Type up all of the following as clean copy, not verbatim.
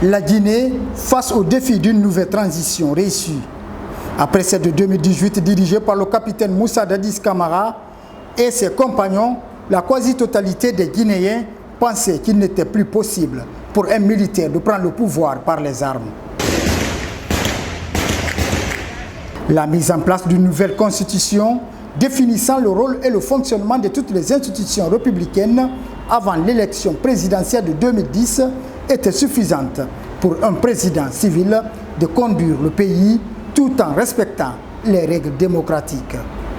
La Guinée face au défi d'une nouvelle transition réussie. Après celle de 2018 dirigée par le capitaine Moussa Dadis Camara et ses compagnons, la quasi-totalité des Guinéens pensaient qu'il n'était plus possible pour un militaire de prendre le pouvoir par les armes. La mise en place d'une nouvelle constitution définissant le rôle et le fonctionnement de toutes les institutions républicaines avant l'élection présidentielle de 2010 était suffisante pour un président civil de conduire le pays tout en respectant les règles démocratiques.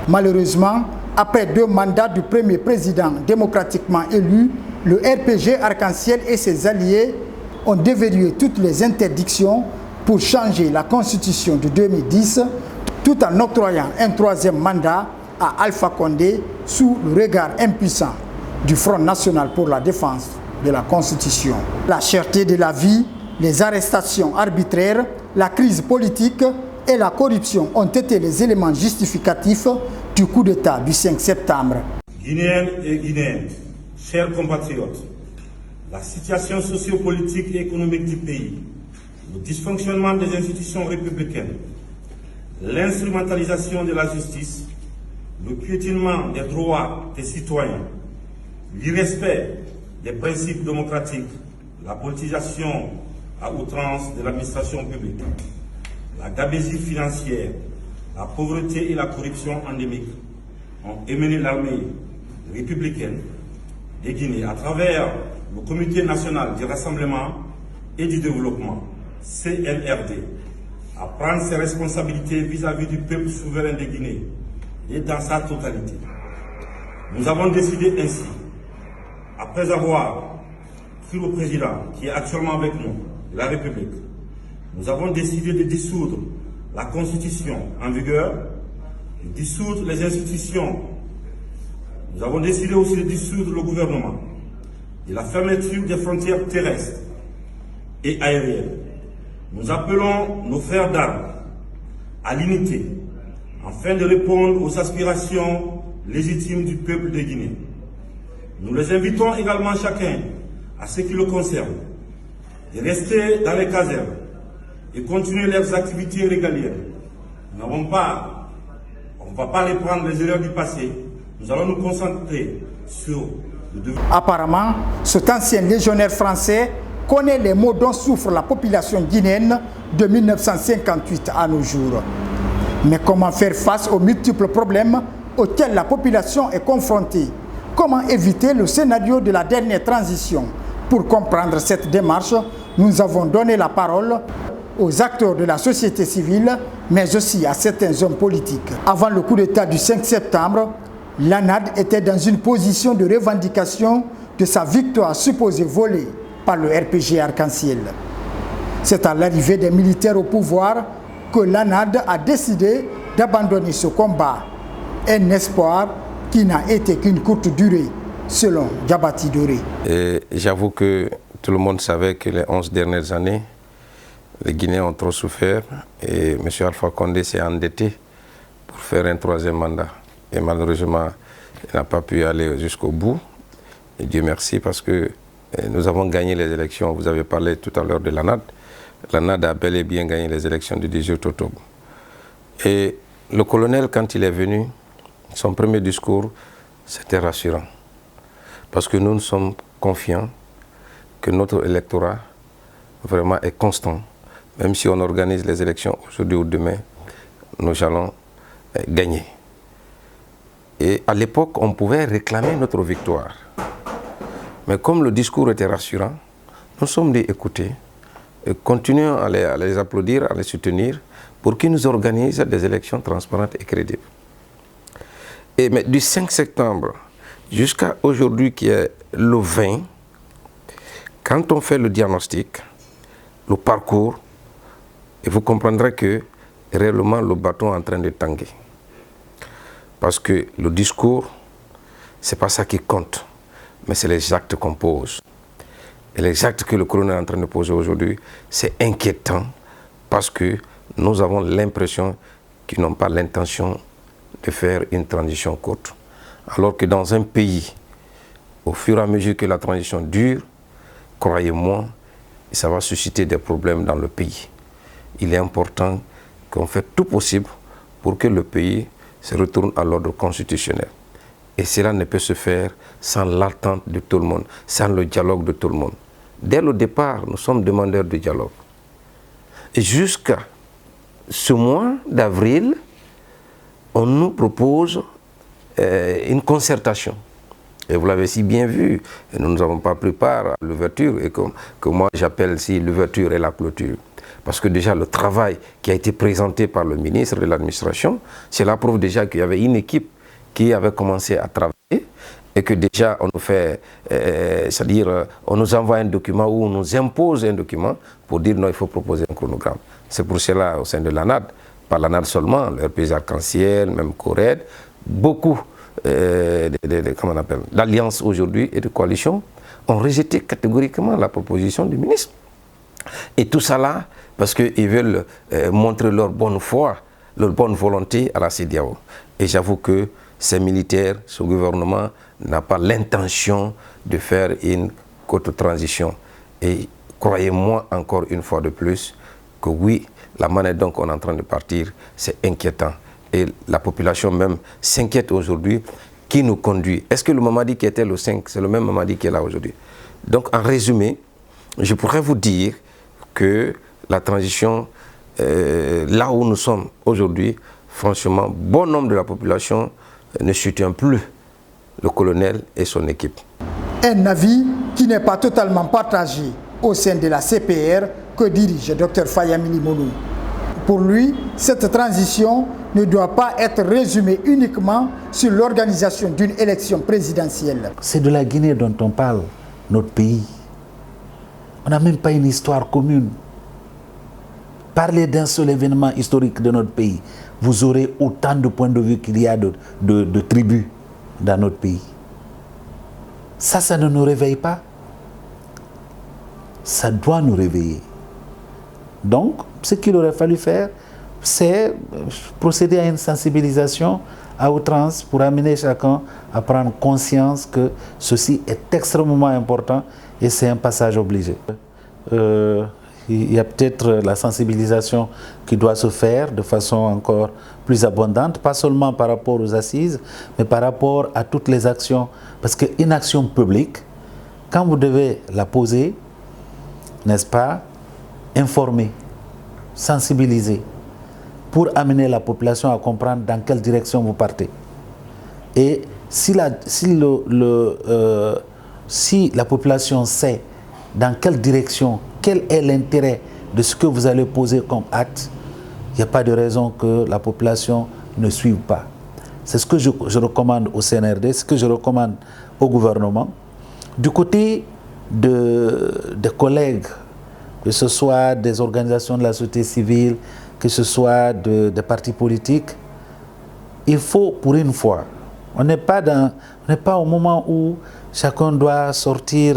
Malheureusement, après 2 mandats du premier président démocratiquement élu, le RPG Arc-en-Ciel et ses alliés ont déverrouillé toutes les interdictions pour changer la constitution de 2010 tout en octroyant un 3e mandat à Alpha Condé sous le regard impuissant du Front national pour la défense de la Constitution. La cherté de la vie, les arrestations arbitraires, la crise politique et la corruption ont été les éléments justificatifs du coup d'État du 5 septembre. Guinéennes et Guinéens, chers compatriotes, la situation sociopolitique et économique du pays, le dysfonctionnement des institutions républicaines, l'instrumentalisation de la justice, le piétinement des droits des citoyens, l'irrespect des principes démocratiques, la politisation à outrance de l'administration publique, la gabegie financière, la pauvreté et la corruption endémique ont émené l'armée républicaine de Guinée à travers le Comité national du rassemblement et du développement, CNRD, à prendre ses responsabilités vis-à-vis du peuple souverain de Guinée et dans sa totalité. Nous avons décidé ainsi, après avoir pris le président qui est actuellement avec nous, de la République, nous avons décidé de dissoudre la Constitution en vigueur, de dissoudre les institutions. Nous avons décidé aussi de dissoudre le gouvernement et la fermeture des frontières terrestres et aériennes. Nous appelons nos frères d'armes à l'unité afin de répondre aux aspirations légitimes du peuple de Guinée. Nous les invitons également chacun, à ce qui le concerne, de rester dans les casernes et continuer leurs activités régaliennes. Nous n'avons pas, on ne va pas reprendre les erreurs du passé. Nous allons nous concentrer sur le devoir. Apparemment, cet ancien légionnaire français connaît les maux dont souffre la population guinéenne de 1958 à nos jours. Mais comment faire face aux multiples problèmes auxquels la population est confrontée? Comment éviter le scénario de la dernière transition? Pour comprendre cette démarche, nous avons donné la parole aux acteurs de la société civile, mais aussi à certains hommes politiques. Avant le coup d'État du 5 septembre, l'ANAD était dans une position de revendication de sa victoire supposée volée par le RPG Arc-en-Ciel. C'est à l'arrivée des militaires au pouvoir que l'ANAD a décidé d'abandonner ce combat. Un espoir qui n'a été qu'une courte durée, selon Diabati Doré. J'avoue que tout le monde savait que les 11 dernières années, les Guinéens ont trop souffert et M. Alpha Condé s'est endetté pour faire un 3e mandat. Et malheureusement, il n'a pas pu aller jusqu'au bout. Et Dieu merci parce que nous avons gagné les élections. Vous avez parlé tout à l'heure de l'ANAD. L'ANAD a bel et bien gagné les élections du 18 octobre. Et le colonel, quand il est venu, son premier discours, c'était rassurant. Parce que nous sommes confiants que notre électorat vraiment est constant. Même si on organise les élections aujourd'hui ou demain, nous allons gagner. Et à l'époque, on pouvait réclamer notre victoire. Mais comme le discours était rassurant, nous sommes dit écoutez, et continuons à les applaudir, à les soutenir, pour qu'ils nous organisent des élections transparentes et crédibles. Mais du 5 septembre jusqu'à aujourd'hui qui est le 20, quand on fait le diagnostic, le parcours, et vous comprendrez que réellement le bâton est en train de tanguer. Parce que le discours, ce n'est pas ça qui compte, mais c'est les actes qu'on pose. Et les actes que le colonel est en train de poser aujourd'hui, c'est inquiétant parce que nous avons l'impression qu'ils n'ont pas l'intention de faire une transition courte. Alors que dans un pays, au fur et à mesure que la transition dure, croyez-moi, ça va susciter des problèmes dans le pays. Il est important qu'on fasse tout possible pour que le pays se retourne à l'ordre constitutionnel. Et cela ne peut se faire sans l'attente de tout le monde, sans le dialogue de tout le monde. Dès le départ, nous sommes demandeurs de dialogue. Et jusqu'à ce mois d'avril, on nous propose une concertation. Et vous l'avez si bien vu, nous n'avons pas pris part à l'ouverture, et que moi j'appelle si l'ouverture et la clôture. Parce que déjà le travail qui a été présenté par le ministre de l'administration, c'est la preuve déjà qu'il y avait une équipe qui avait commencé à travailler et que déjà on nous fait, c'est-à-dire on nous envoie un document ou on nous impose un document pour dire non, il faut proposer un chronogramme. C'est pour cela au sein de l'ANAD, pas l'ANAD seulement, le pays arc-en-ciel, même CORED, beaucoup d'alliances aujourd'hui et de coalitions ont rejeté catégoriquement la proposition du ministre. Et tout ça là, parce qu'ils veulent montrer leur bonne foi, leur bonne volonté à la CEDEAO. Et j'avoue que ces militaires, ce gouvernement n'a pas l'intention de faire une courte transition. Et croyez-moi encore une fois de plus que oui, la manière dont on est en train de partir, c'est inquiétant. Et la population même s'inquiète aujourd'hui. Qui nous conduit? Est-ce que le Mamadi qui était le 5, c'est le même Mamadi qui est là aujourd'hui? Donc en résumé, je pourrais vous dire que la transition, là où nous sommes aujourd'hui, franchement, bon nombre de la population ne soutient plus le colonel et son équipe. Un avis qui n'est pas totalement partagé au sein de la CPR que dirige Dr Fayamini Monu. Pour lui, cette transition ne doit pas être résumée uniquement sur l'organisation d'une élection présidentielle. C'est de la Guinée dont on parle, notre pays. On n'a même pas une histoire commune. Parlez d'un seul événement historique de notre pays, vous aurez autant de points de vue qu'il y a de tribus dans notre pays. Ça ne nous réveille pas. Ça doit nous réveiller. Donc, ce qu'il aurait fallu faire, c'est procéder à une sensibilisation à outrance pour amener chacun à prendre conscience que ceci est extrêmement important et c'est un passage obligé. Il y a peut-être la sensibilisation qui doit se faire de façon encore plus abondante, pas seulement par rapport aux assises, mais par rapport à toutes les actions. Parce qu'une action publique, quand vous devez la poser, n'est-ce pas, informer, sensibiliser, pour amener la population à comprendre dans quelle direction vous partez. Et si la population sait dans quelle direction, quel est l'intérêt de ce que vous allez poser comme acte, il n'y a pas de raison que la population ne suive pas. C'est ce que je recommande au CNRD, ce que je recommande au gouvernement. Du côté des collègues, que ce soit des organisations de la société civile, que ce soit des partis politiques, il faut pour une fois, on n'est pas au moment où chacun doit sortir,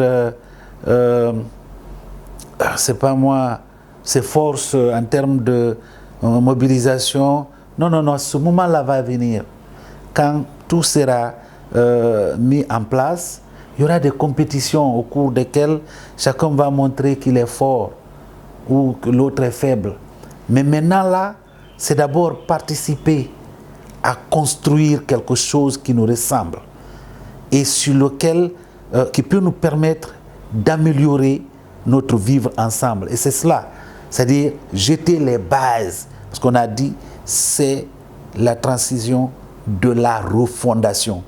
c'est pas moi, ses forces en termes de mobilisation. Non, non, non, ce moment-là va venir. Quand tout sera mis en place, il y aura des compétitions au cours desquelles chacun va montrer qu'il est fort ou que l'autre est faible. Mais maintenant là, c'est d'abord participer à construire quelque chose qui nous ressemble et sur lequel, qui peut nous permettre d'améliorer notre vivre ensemble. Et c'est cela, c'est-à-dire jeter les bases. Parce qu'on a dit, c'est la transition de la refondation.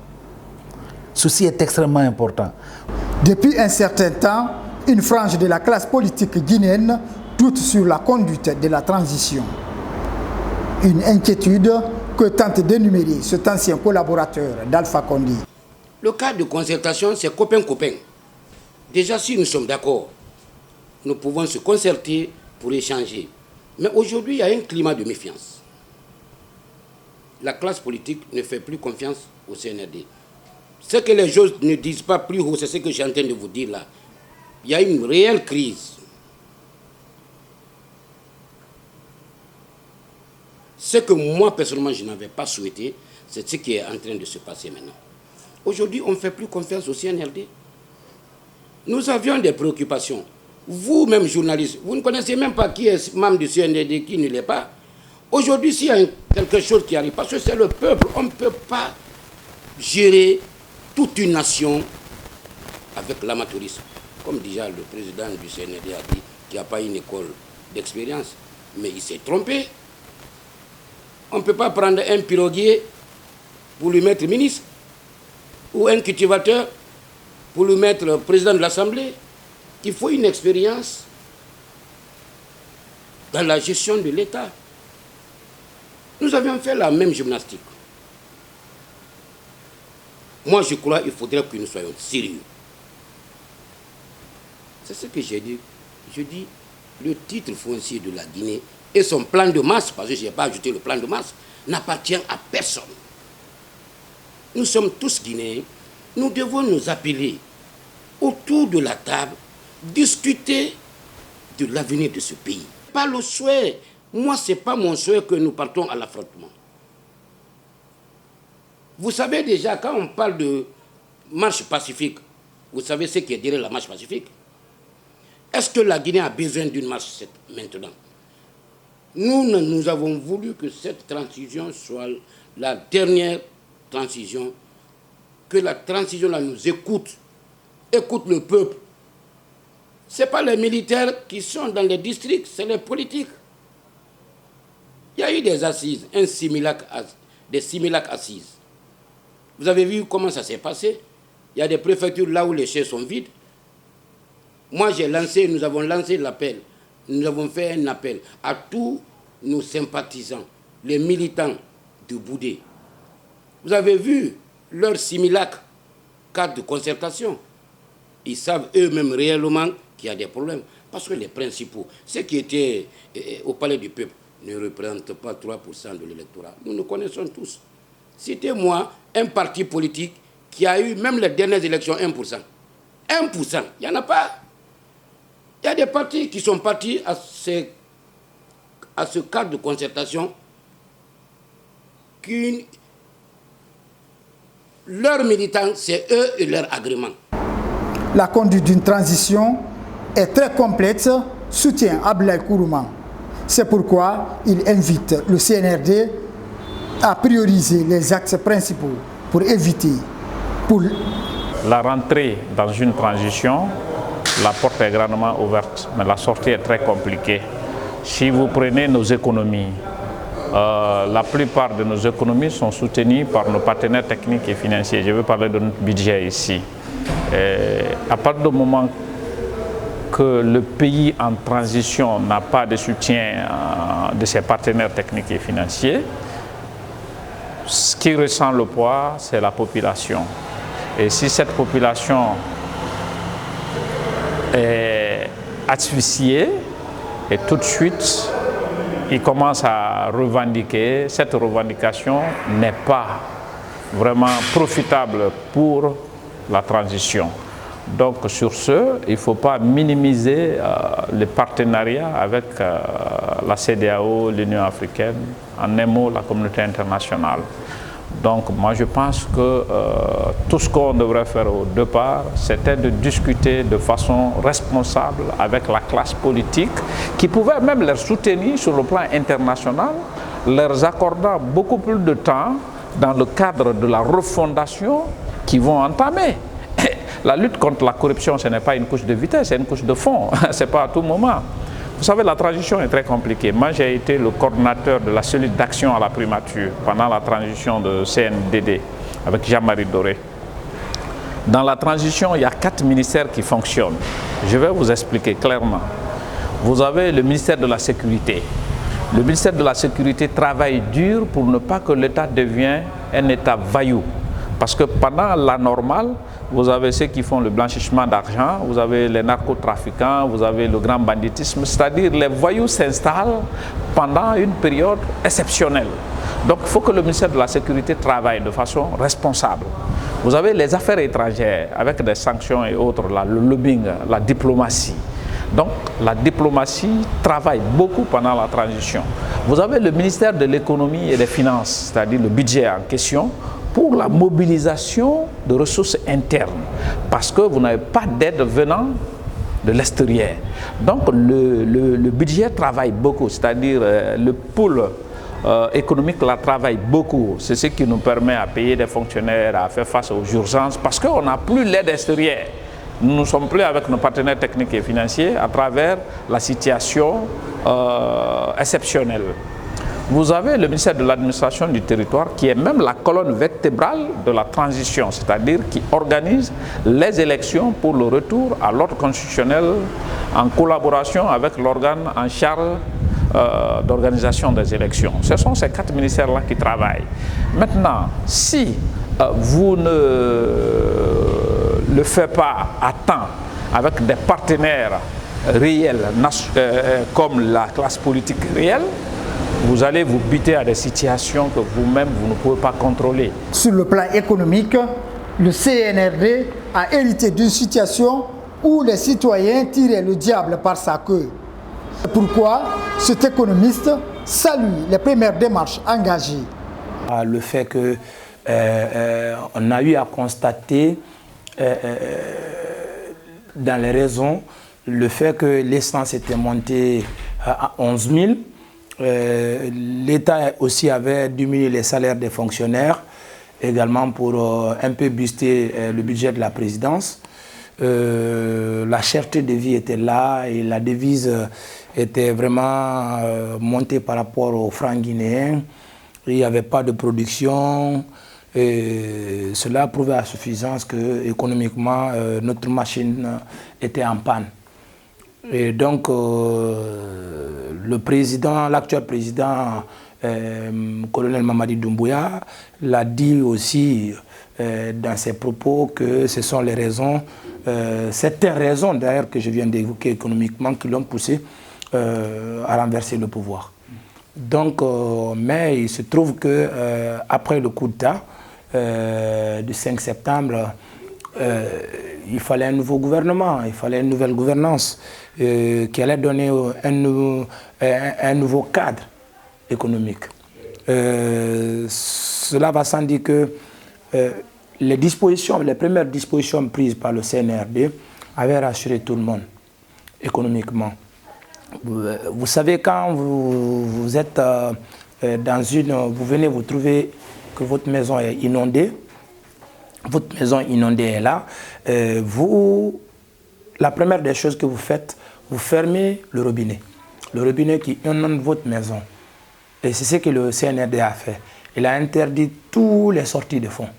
Ceci est extrêmement important. Depuis un certain temps, une frange de la classe politique guinéenne doute sur la conduite de la transition. Une inquiétude que tente d'énumérer cet ancien collaborateur d'Alpha Condé. Le cas de concertation, c'est copain-copain. Déjà, si nous sommes d'accord, nous pouvons se concerter pour échanger. Mais aujourd'hui, il y a un climat de méfiance. La classe politique ne fait plus confiance au CNRD. Ce que les gens ne disent pas plus haut, c'est ce que j'ai en train de vous dire là. Il y a une réelle crise. Ce que moi, personnellement, je n'avais pas souhaité, c'est ce qui est en train de se passer maintenant. Aujourd'hui, on ne fait plus confiance au CNRD. Nous avions des préoccupations. Vous-même, journaliste, vous ne connaissez même pas qui est membre du CNDD, qui ne l'est pas. Aujourd'hui, s'il y a quelque chose qui arrive, parce que c'est le peuple, on ne peut pas gérer toute une nation avec l'amateurisme. Comme déjà le président du CNDD a dit, qu'il n'y a pas une école d'expérience. Mais il s'est trompé. On ne peut pas prendre un piroguier pour lui mettre ministre, ou un cultivateur pour lui mettre président de l'Assemblée. Il faut une expérience dans la gestion de l'État. Nous avions fait la même gymnastique. Moi, je crois qu'il faudrait que nous soyons sérieux. C'est ce que j'ai dit. Je dis, le titre foncier de la Guinée et son plan de masse, parce que je n'ai pas ajouté le plan de masse, n'appartient à personne. Nous sommes tous Guinéens. Nous devons nous appeler autour de la table, discuter de l'avenir de ce pays. Pas le souhait. Moi, ce n'est pas mon souhait que nous partons à l'affrontement. Vous savez déjà, quand on parle de marche pacifique, vous savez ce qui est derrière la marche pacifique? Est-ce que la Guinée a besoin d'une marche maintenant? Nous avons voulu que cette transition soit la dernière transition, que la transition là nous écoute le peuple. Ce n'est pas les militaires qui sont dans les districts, c'est les politiques. Il y a eu des assises, des simulacres assises. Vous avez vu comment ça s'est passé? Il y a des préfectures là où les chaises sont vides. Moi, nous avons lancé l'appel. Nous avons fait un appel à tous nos sympathisants, les militants de Boudé. Vous avez vu leur simulacre, cadre de concertation. Ils savent eux-mêmes réellement qu'il y a des problèmes. Parce que les principaux, ceux qui étaient au palais du peuple, ne représentent pas 3% de l'électorat. Nous nous connaissons tous. Citez-moi un parti politique qui a eu, même les dernières élections, 1%. 1%, il n'y en a pas. Il y a des partis qui sont partis à ce cadre de concertation leurs militants, c'est eux et leur agrément. La conduite d'une transition est très complexe, soutient Abdoulaye Kourouman. C'est pourquoi il invite le CNRD à prioriser les axes principaux pour éviter... La rentrée dans une transition, la porte est grandement ouverte, mais la sortie est très compliquée. Si vous prenez nos économies, la plupart de nos économies sont soutenues par nos partenaires techniques et financiers. Je veux parler de notre budget ici. À partir du moment que le pays en transition n'a pas de soutien de ses partenaires techniques et financiers, ce qui ressent le poids, c'est la population. Et si cette population est asphyxiée, et tout de suite, il commence à revendiquer, cette revendication n'est pas vraiment profitable pour la transition. Donc sur ce, il ne faut pas minimiser les partenariats avec la CEDEAO, l'Union africaine, en un mot la communauté internationale. Donc moi je pense que tout ce qu'on devrait faire au départ, c'était de discuter de façon responsable avec la classe politique qui pouvait même les soutenir sur le plan international, leur accordant beaucoup plus de temps dans le cadre de la refondation qu'ils vont entamer. La lutte contre la corruption, ce n'est pas une couche de vitesse, c'est une couche de fond, ce n'est pas à tout moment. Vous savez, la transition est très compliquée. Moi, j'ai été le coordinateur de la cellule d'action à la primature pendant la transition de CNDD avec Jean-Marie Doré. Dans la transition, il y a 4 ministères qui fonctionnent. Je vais vous expliquer clairement. Vous avez le ministère de la Sécurité. Le ministère de la Sécurité travaille dur pour ne pas que l'État devienne un État vaillou. Parce que pendant la normale, vous avez ceux qui font le blanchiment d'argent, vous avez les narcotrafiquants, vous avez le grand banditisme, c'est-à-dire les voyous s'installent pendant une période exceptionnelle. Donc il faut que le ministère de la Sécurité travaille de façon responsable. Vous avez les affaires étrangères avec des sanctions et autres, le lobbying, la diplomatie. Donc la diplomatie travaille beaucoup pendant la transition. Vous avez le ministère de l'économie et des finances, c'est-à-dire le budget en question, pour la mobilisation de ressources internes, parce que vous n'avez pas d'aide venant de l'extérieur. Donc le budget travaille beaucoup, c'est-à-dire le pôle économique là travaille beaucoup. C'est ce qui nous permet à payer des fonctionnaires, à faire face aux urgences, parce qu'on n'a plus l'aide extérieure. Nous ne sommes plus avec nos partenaires techniques et financiers à travers la situation exceptionnelle. Vous avez le ministère de l'administration du territoire qui est même la colonne vertébrale de la transition, c'est-à-dire qui organise les élections pour le retour à l'ordre constitutionnel en collaboration avec l'organe en charge d'organisation des élections. Ce sont ces 4 ministères-là qui travaillent. Maintenant, si vous ne le faites pas à temps avec des partenaires réels comme la classe politique réelle, vous allez vous buter à des situations que vous-même, vous ne pouvez pas contrôler. Sur le plan économique, le CNRD a hérité d'une situation où les citoyens tiraient le diable par sa queue. C'est pourquoi cet économiste salue les premières démarches engagées. Le fait qu'on a eu à constater dans les raisons le fait que l'essence était montée à 11 000. L'État aussi avait diminué les salaires des fonctionnaires, également pour un peu booster le budget de la présidence. La cherté de vie était là et la devise était vraiment montée par rapport au franc guinéen. Il n'y avait pas de production. Et cela prouvait à suffisance que économiquement notre machine était en panne. Et donc le président, l'actuel président, colonel Mamadi Doumbouya, l'a dit aussi dans ses propos que ce sont les raisons, certaines raisons d'ailleurs que je viens d'évoquer économiquement qui l'ont poussé à renverser le pouvoir. Donc, mais il se trouve que après le coup d'État du 5 septembre, il fallait un nouveau gouvernement, il fallait une nouvelle gouvernance qui allait donner un nouveau cadre économique. Cela va sans dire que les premières dispositions prises par le CNRD avaient rassuré tout le monde économiquement. Vous savez, quand vous êtes vous venez vous trouver que votre maison est inondée, votre maison inondée est là, la première des choses que vous faites, vous fermez le robinet qui inonde votre maison. Et c'est ce que le CNRD a fait. Il a interdit toutes les sorties de fonds.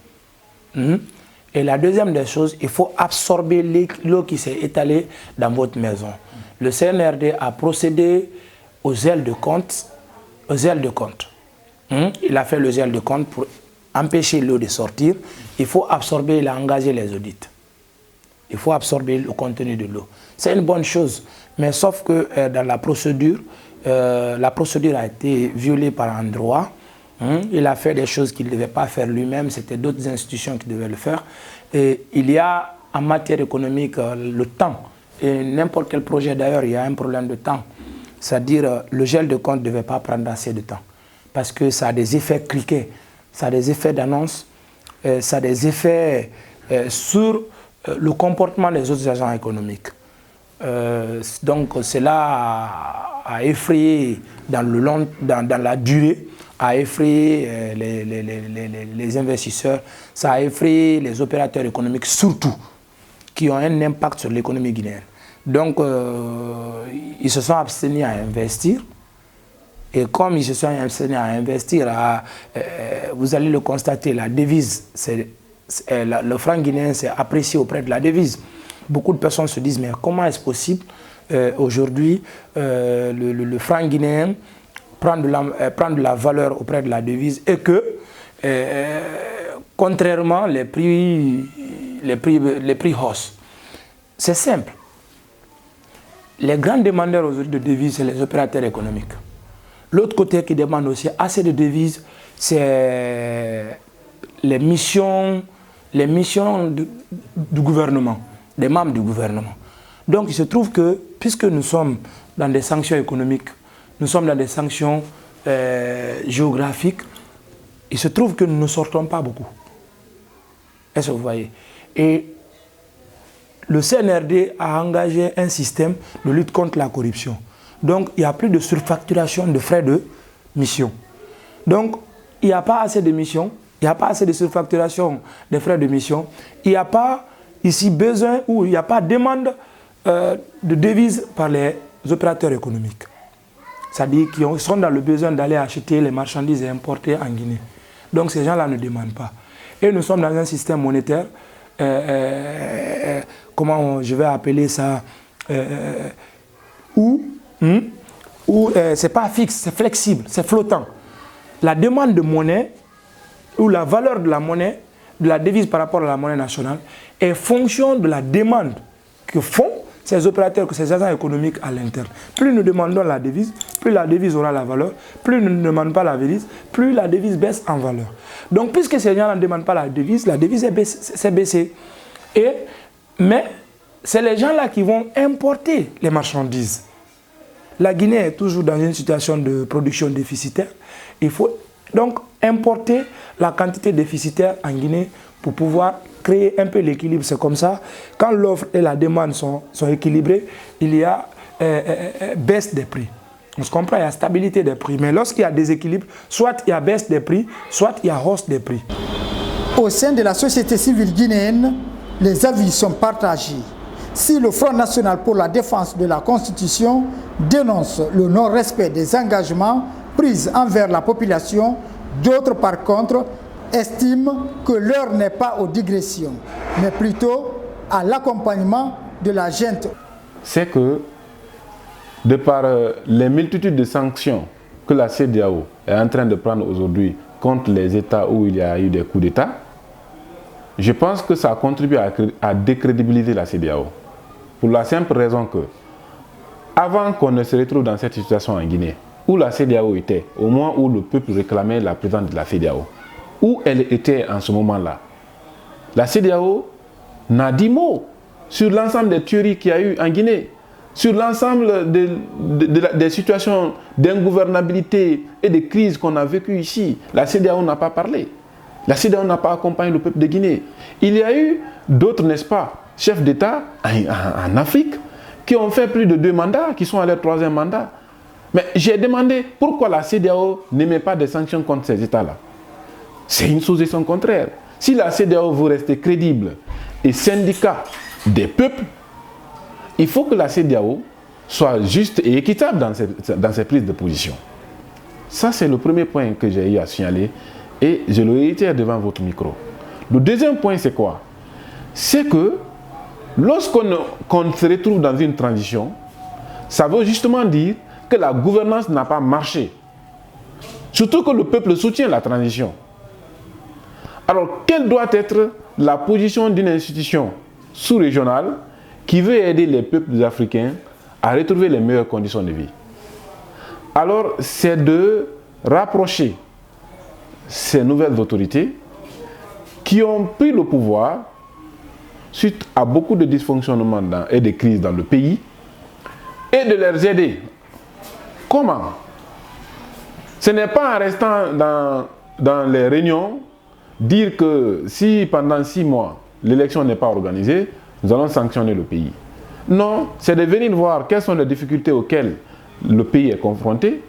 Et la deuxième des choses, il faut absorber l'eau qui s'est étalée dans votre maison. Le CNRD a procédé aux ailes de compte. Il a fait le gel de compte pour empêcher l'eau de sortir. Il faut absorber, il a engagé les audits. Il faut absorber le contenu de l'eau. C'est une bonne chose, mais sauf que dans la procédure a été violée par un droit. Il a fait des choses qu'il ne devait pas faire lui-même, c'était d'autres institutions qui devaient le faire. Et il y a en matière économique le temps. Et n'importe quel projet d'ailleurs, il y a un problème de temps. C'est-à-dire le gel de compte ne devait pas prendre assez de temps. Parce que ça a des effets cliqués, ça a des effets d'annonce, ça a des effets sur le comportement des autres agents économiques. Donc cela a effrayé dans la durée, a effrayé les investisseurs, ça a effrayé les opérateurs économiques surtout, qui ont un impact sur l'économie guinéenne. Donc ils se sont abstenus à investir. Et comme ils se sont abstenus à investir, vous allez le constater, la devise, le franc guinéen s'est apprécié auprès de la devise. Beaucoup de personnes se disent, mais comment est-ce possible aujourd'hui le franc guinéen prend de la valeur auprès de la devise et que, contrairement, les prix haussent. C'est simple. Les grands demandeurs aujourd'hui de devises, c'est les opérateurs économiques. L'autre côté qui demande aussi assez de devises, c'est les missions du gouvernement, des membres du gouvernement. Donc il se trouve que, puisque nous sommes dans des sanctions économiques, nous sommes dans des sanctions géographiques, il se trouve que nous ne sortons pas beaucoup. Est-ce que vous voyez? Et le CNRD a engagé un système de lutte contre la corruption. Donc, il n'y a plus de surfacturation de frais de mission. Donc, il n'y a pas assez de missions, il n'y a pas assez de surfacturation des frais de mission, il n'y a pas ici besoin ou il n'y a pas demande de devises par les opérateurs économiques. C'est-à-dire qu'ils sont dans le besoin d'aller acheter les marchandises et importer en Guinée. Donc ces gens-là ne demandent pas. Et nous sommes dans un système monétaire, comment je vais appeler ça, où ce n'est pas fixe, c'est flexible, c'est flottant. La demande de monnaie ou la valeur de la monnaie, de la devise par rapport à la monnaie nationale, est fonction de la demande que font ces opérateurs, que ces agents économiques à l'interne. Plus nous demandons la devise, plus la devise aura la valeur. Plus nous ne demandons pas la devise, plus la devise baisse en valeur. Donc, puisque ces gens ne demandent pas la devise s'est baissée. Mais c'est les gens-là qui vont importer les marchandises. La Guinée est toujours dans une situation de production déficitaire. Il faut donc importer la quantité déficitaire en Guinée pour pouvoir créer un peu l'équilibre. C'est comme ça, quand l'offre et la demande sont équilibrées, il y a baisse des prix. On se comprend, il y a stabilité des prix. Mais lorsqu'il y a déséquilibre, soit il y a baisse des prix, soit il y a hausse des prix. Au sein de la société civile guinéenne, les avis sont partagés. Si le Front national pour la défense de la Constitution dénonce le non-respect des engagements pris envers la population, d'autres par contre estiment que l'heure n'est pas aux digressions, mais plutôt à l'accompagnement de la junte. C'est que, de par les multitudes de sanctions que la CEDEAO est en train de prendre aujourd'hui contre les États où il y a eu des coups d'État, je pense que ça contribue à décrédibiliser la CEDEAO. Pour la simple raison que, avant qu'on ne se retrouve dans cette situation en Guinée, où la CEDEAO était, au moment où le peuple réclamait la présence de la CEDEAO, où elle était en ce moment-là, la CEDEAO n'a dit mot sur l'ensemble des tueries qu'il y a eu en Guinée, sur l'ensemble des situations d'ingouvernabilité et de crises qu'on a vécues ici. La CEDEAO n'a pas parlé. La CEDEAO n'a pas accompagné le peuple de Guinée. Il y a eu d'autres, n'est-ce pas, chefs d'État en Afrique qui ont fait plus de 2 mandats, qui sont à leur 3e mandat. Mais j'ai demandé pourquoi la CEDEAO n'émet pas des sanctions contre ces États-là. C'est une chose et son contraire. Si la CEDEAO veut rester crédible et syndicat des peuples, il faut que la CEDEAO soit juste et équitable dans ses prises de position. Ça, c'est le premier point que j'ai eu à signaler et je le réitère devant votre micro. Le deuxième point, c'est quoi? C'est que lorsqu'on se retrouve dans une transition, ça veut justement dire que la gouvernance n'a pas marché. Surtout que le peuple soutient la transition. Alors, quelle doit être la position d'une institution sous-régionale qui veut aider les peuples africains à retrouver les meilleures conditions de vie? Alors, c'est de rapprocher ces nouvelles autorités qui ont pris le pouvoir suite à beaucoup de dysfonctionnements et de crises dans le pays et de les aider. Comment? Ce n'est pas en restant dans les réunions dire que si pendant 6 mois l'élection n'est pas organisée, nous allons sanctionner le pays. Non, c'est de venir voir quelles sont les difficultés auxquelles le pays est confronté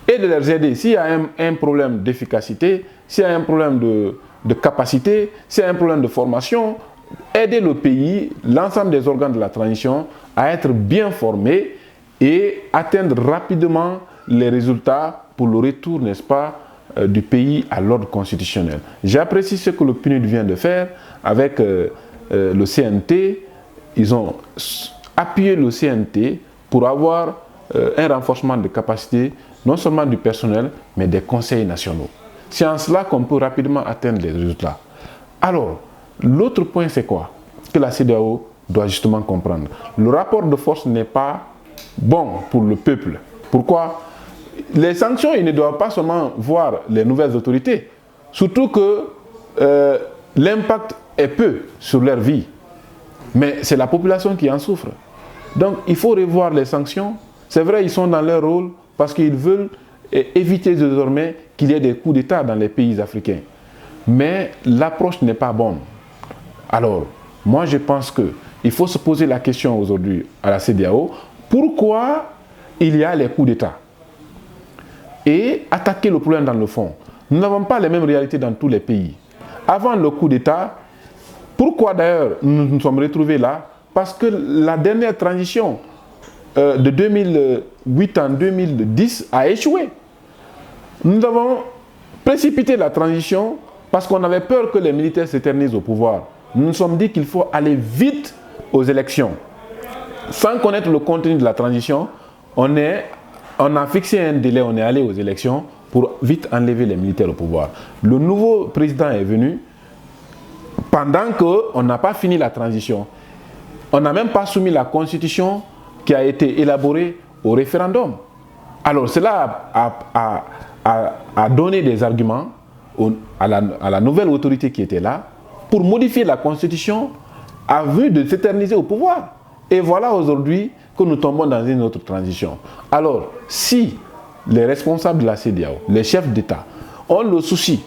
et de les aider. S'il y a un problème d'efficacité, s'il y a un problème de capacité, s'il y a un problème de formation, aider le pays, l'ensemble des organes de la transition à être bien formés et atteindre rapidement les résultats pour le retour, n'est-ce pas, du pays à l'ordre constitutionnel. J'apprécie ce que le PNUD vient de faire avec le CNT. Ils ont appuyé le CNT pour avoir un renforcement de capacité, non seulement du personnel, mais des conseils nationaux. C'est en cela qu'on peut rapidement atteindre les résultats. Alors, l'autre point, c'est quoi? Que la CEDEAO doit justement comprendre. Le rapport de force n'est pas bon pour le peuple. Pourquoi? Les sanctions, ils ne doivent pas seulement voir les nouvelles autorités, surtout que l'impact est peu sur leur vie, mais c'est la population qui en souffre. Donc il faut revoir les sanctions. C'est vrai, ils sont dans leur rôle parce qu'ils veulent éviter désormais qu'il y ait des coups d'État dans les pays africains. Mais l'approche n'est pas bonne. Alors, moi je pense qu'il il faut se poser la question aujourd'hui à la CEDEAO, pourquoi il y a les coups d'État? Et attaquer le problème dans le fond. Nous n'avons pas les mêmes réalités dans tous les pays. Avant le coup d'État, pourquoi d'ailleurs nous nous sommes retrouvés là? Parce que la dernière transition de 2008 en 2010 a échoué. Nous avons précipité la transition parce qu'on avait peur que les militaires s'éternisent au pouvoir. Nous nous sommes dit qu'il faut aller vite aux élections. Sans connaître le contenu de la transition, on a fixé un délai, on est allé aux élections pour vite enlever les militaires au pouvoir. Le nouveau président est venu pendant qu'on n'a pas fini la transition. On n'a même pas soumis la constitution qui a été élaborée au référendum. Alors cela a donné des arguments à la nouvelle autorité qui était là pour modifier la constitution à vue de s'éterniser au pouvoir. Et voilà aujourd'hui que nous tombons dans une autre transition. Alors, si les responsables de la CEDEAO, les chefs d'État, ont le souci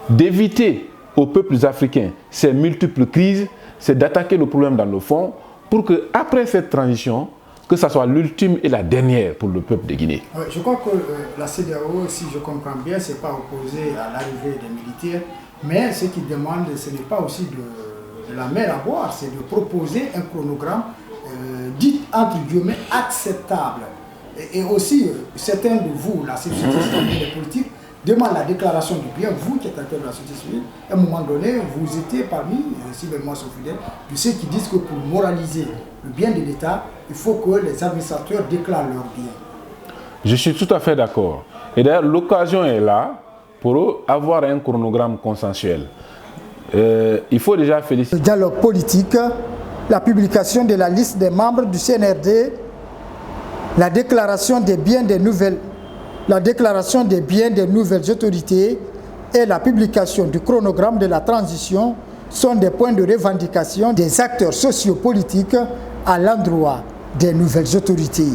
d'éviter aux peuples africains ces multiples crises, c'est d'attaquer le problème dans le fond pour qu'après cette transition, que ce soit l'ultime et la dernière pour le peuple de Guinée. Je crois que la CEDEAO, si je comprends bien, ce n'est pas opposé à l'arrivée des militaires, mais ce qu'ils demandent, ce n'est pas aussi de la mer à boire, c'est de proposer un chronogramme dit entre guillemets acceptable. Et aussi, certains de vous, la société civile et politique, demandent la déclaration du bien. Vous qui êtes acteur de la société civile, à un moment donné, vous étiez parmi, si les mots sont fidèles, de ceux qui disent que pour moraliser le bien de l'État, il faut que les administrateurs déclarent leur bien. Je suis tout à fait d'accord. Et d'ailleurs, l'occasion est là pour avoir un chronogramme consensuel. Il faut déjà féliciter. Le dialogue politique, la publication de la liste des membres du CNRD, la déclaration des biens des nouvelles autorités et la publication du chronogramme de la transition sont des points de revendication des acteurs sociopolitiques à l'endroit des nouvelles autorités.